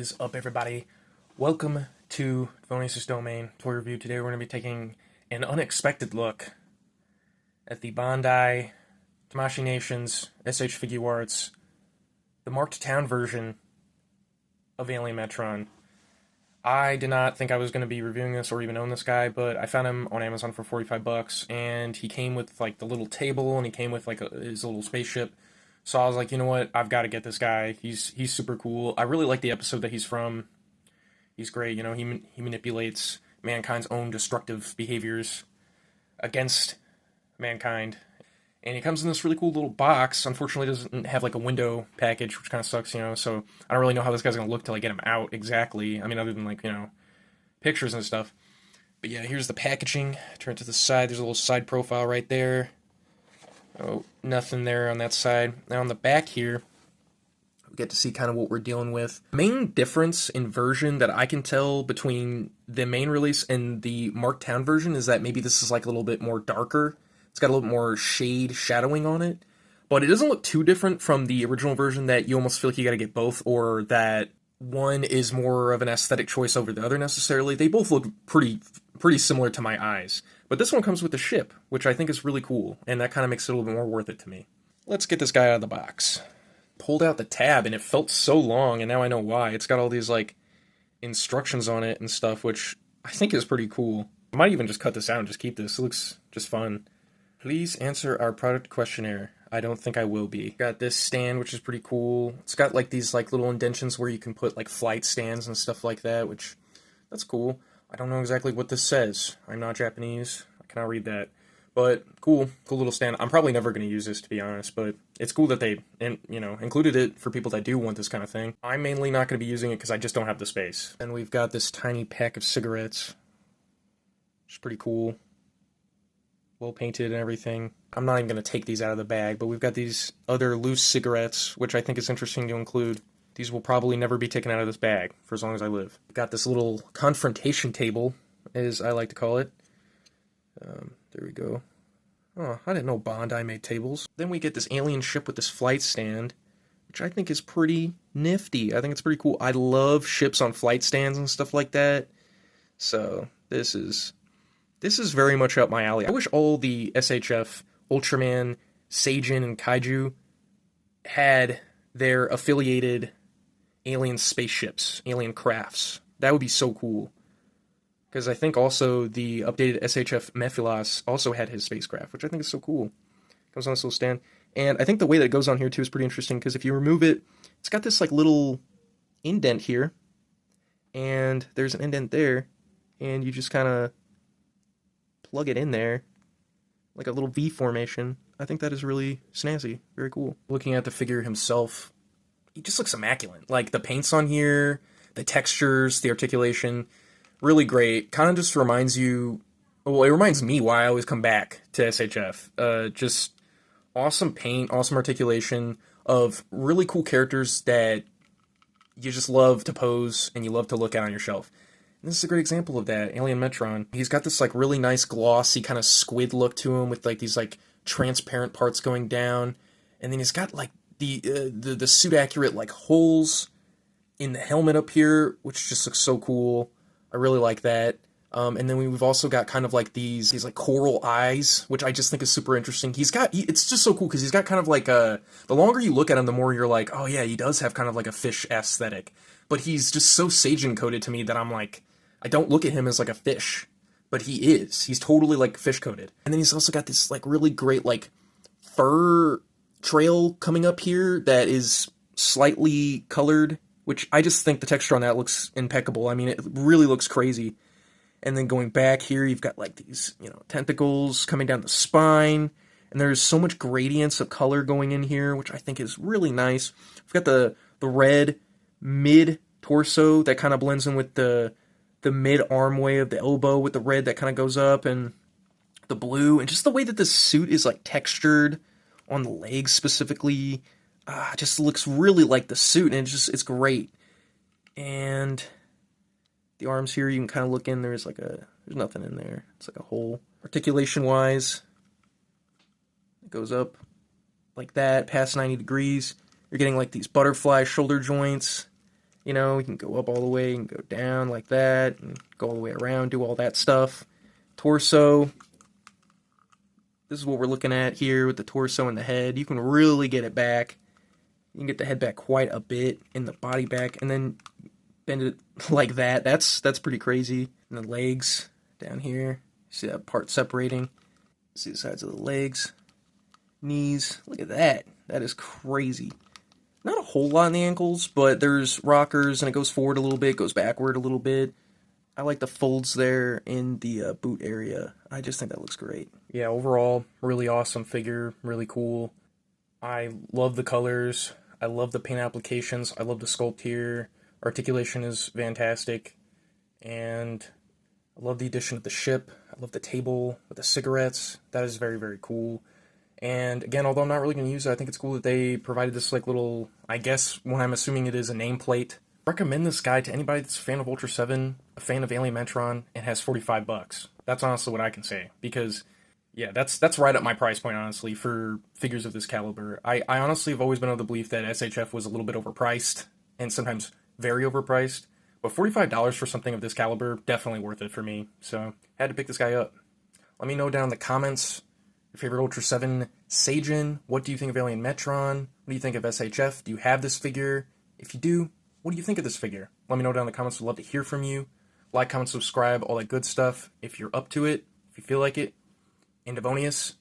is up, everybody? Welcome to Devonius' Domain toy review. Today we're going to be taking an unexpected look at the Bandai Tamashii Nations SH FIGUARTS, the marked town version of Alien Metron. I did not think I was going to be reviewing this or even own this guy, but I found him on Amazon for 45 bucks, and he came with like the little table, and he came with like his little spaceship. So I was like, you know what, I've got to get this guy. He's super cool. I really like the episode that he's from. He's great. You know, he manipulates mankind's own destructive behaviors against mankind. And he comes in this really cool little box. Unfortunately, doesn't have like a window package, which kind of sucks, you know. So I don't really know how this guy's going to look till I get him out exactly. I mean, other than like, you know, pictures and stuff. But yeah, here's the packaging. Turn it to the side. There's a little side profile right there. Oh, nothing there on that side. Now on the back here, we get to see kind of what we're dealing with. Main difference in version that I can tell between the main release and the Marked Town version is that maybe this is like a little bit more darker. It's got a little more shadowing on it. But it doesn't look too different from the original version that you almost feel like you gotta get both, or that one is more of an aesthetic choice over the other necessarily. They both look pretty similar to my eyes. But this one comes with the ship, which I think is really cool, and that kind of makes it a little bit more worth it to me. Let's get this guy out of the box. Pulled out the tab, and it felt so long, and now I know why. It's got all these, like, instructions on it and stuff, which I think is pretty cool. I might even just cut this out and just keep this. It looks just fun. Please answer our product questionnaire. I don't think I will be. Got this stand, which is pretty cool. It's got, like, these, like, little indentions where you can put, like, flight stands and stuff like that, which, that's cool. I don't know exactly what this says. I'm not Japanese. I cannot read that. But cool little stand. I'm probably never going to use this, to be honest, but it's cool that they, included it for people that do want this kind of thing. I'm mainly not going to be using it because I just don't have the space. And we've got this tiny pack of cigarettes, which is pretty cool. Well painted and everything. I'm not even going to take these out of the bag, but we've got these other loose cigarettes, which I think is interesting to include. These will probably never be taken out of this bag for as long as I live. Got this little confrontation table, as I like to call it. There we go. Oh, I didn't know Bandai made tables. Then we get this alien ship with this flight stand, which I think is pretty nifty. I think it's pretty cool. I love ships on flight stands and stuff like that. So this is very much up my alley. I wish all the SHF, Ultraman, Seijin, and Kaiju had their affiliated alien spaceships, alien crafts. That would be so cool. Because I think also the updated SHF Mephilas also had his spacecraft, which I think is so cool. Comes on this little stand. And I think the way that it goes on here too is pretty interesting, because if you remove it, it's got this like little indent here. And there's an indent there. And you just kind of plug it in there. Like a little V formation. I think that is really snazzy. Very cool. Looking at the figure himself, he just looks immaculate. Like, the paints on here, the textures, the articulation, really great. Kind of just reminds you, well, it reminds me why I always come back to SHF. Just awesome paint, awesome articulation of really cool characters that you just love to pose and you love to look at on your shelf. And this is a great example of that, Alien Metron. He's got this, like, really nice glossy kind of squid look to him with, like, these, like, transparent parts going down. And then he's got, like, the suit accurate like holes in the helmet up here, which just looks so cool. I really like that. And then we've also got kind of like these like coral eyes, which I just think is super interesting. It's just so cool because he's got kind of like the longer you look at him, the more you're like, oh yeah, he does have kind of like a fish aesthetic. But he's just so Seijin coded to me that I'm like, I don't look at him as like a fish, but he is. He's totally like fish coded. And then he's also got this like really great like fur trail coming up here that is slightly colored, which I just think the texture on that looks impeccable. I mean, it really looks crazy. And then going back here, you've got like these, tentacles coming down the spine, and there's so much gradients of color going in here, which I think is really nice. We've got the red mid torso that kind of blends in with the mid armway of the elbow with the red that kind of goes up, and the blue, and just the way that the suit is like textured on the legs specifically, just looks really like the suit, and it's great. And the arms here, you can kind of look in, there's nothing in there. It's like a hole. Articulation wise, it goes up like that, past 90 degrees. You're getting like these butterfly shoulder joints, You know, you can go up all the way and go down like that, and go all the way around, do all that stuff. Torso. This is what we're looking at here with the torso and the head. You can really get it back. You can get the head back quite a bit, and the body back, and then bend it like that. That's pretty crazy. And the legs down here. See that part separating? See the sides of the legs. Knees. Look at that. That is crazy. Not a whole lot in the ankles, but there's rockers, and it goes forward a little bit, goes backward a little bit. I like the folds there in the boot area. I just think that looks great. Yeah, overall, really awesome figure, really cool. I love the colors. I love the paint applications. I love the sculpt here. Articulation is fantastic. And I love the addition of the ship. I love the table with the cigarettes. That is very, very cool. And again, although I'm not really going to use it, I think it's cool that they provided this like little, I guess what I'm assuming it is, a nameplate. Recommend this guy to anybody that's a fan of Ultra 7, a fan of Alien Metron, and has $45. That's honestly what I can say, because yeah, that's right up my price point, honestly, for figures of this caliber. I honestly have always been of the belief that SHF was a little bit overpriced, and sometimes very overpriced, but $45 for something of this caliber, definitely worth it for me, so had to pick this guy up. Let me know down in the comments your favorite Ultra 7 Sajin. What do you think of Alien Metron? What do you think of SHF? Do you have this figure? If you do, what do you think of this figure? Let me know down in the comments. I'd love to hear from you. Like, comment, subscribe, all that good stuff. If you're up to it, if you feel like it. And Devonius,